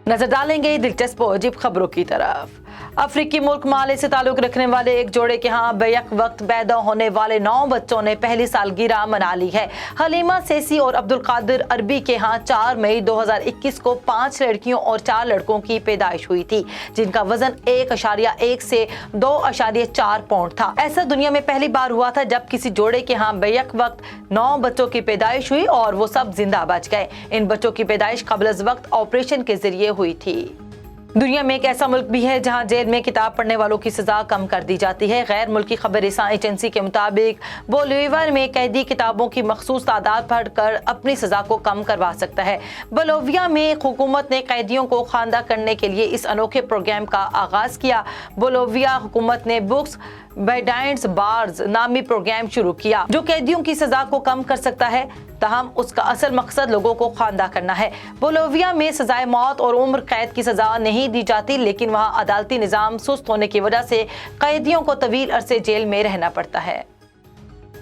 नजर डालेंगे दिलचस्प और अजीब खबरों की तरफ। अफ्रीकी मुल्क माले से ताल्लुक रखने वाले एक जोड़े के यहाँ बेयक वक्त पैदा होने वाले 9 बच्चों ने पहली सालगिरह मना ली है। हलीमा सेसी और अब्दुल कादिर अरबी के यहाँ 4 मई 2021 को 5 लड़कियों और 4 लड़कों की पैदाइश हुई थी, जिनका वजन 1.1 से 2.4 पाउंड था। ऐसा दुनिया में पहली बार हुआ था जब किसी जोड़े के यहाँ बेयक वक्त 9 बच्चों की पैदाइश हुई और वो सब जिंदा बच गए। इन बच्चों की पैदाइश कब्ल-अज़-वक्त ऑपरेशन के जरिए हुई थी। दुनिया में एक ऐसा मुल्क भी है जहां जेल में किताब पढ़ने वालों की सजा कम कर दी जाती है। गैर मुल्की खबररसां एजेंसी के मुताबिक बोलिविया में कैदी किताबों की मखसूस तादाद पढ़कर अपनी सजा को कम करवा सकता है। बोलिविया में हुकूमत ने कैदियों को खानदा करने के लिए इस अनोखे प्रोग्राम का आगाज किया। बोलिविया हुकूमत ने बुक्स बेडाइंड्स बार्स नामी प्रोग्राम शुरू किया जो कैदियों की सजा को कम कर सकता है, तहम उसका असल मकसद लोगों को खानदा करना है। बोलिविया में सजाए मौत और उम्र कैद की सजा नहीं दी जाती, लेकिन वहाँ अदालती निज़ाम सुस्त होने की वजह से कैदियों को तवील अरसे जेल में रहना पड़ता है।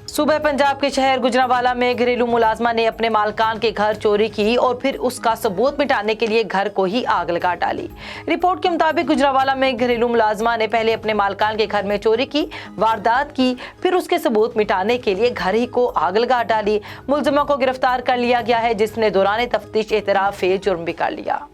सूबे पंजाब के शहर गुजरांवाला में घरेलू मुलाजमा ने अपने मालकान के घर चोरी की और फिर उसका सबूत मिटाने के लिए घर को ही आग लगा डाली। रिपोर्ट के मुताबिक गुजरांवाला में घरेलू मुलाजमा ने पहले अपने मालकान के घर में चोरी की, वारदात की, फिर उसके सबूत मिटाने के लिए घर ही को आग लगा डाली। मुलजिमा को गिरफ्तार कर लिया गया है, जिसने दौरान तफ्तीश एतराफ जुर्म भी कर लिया।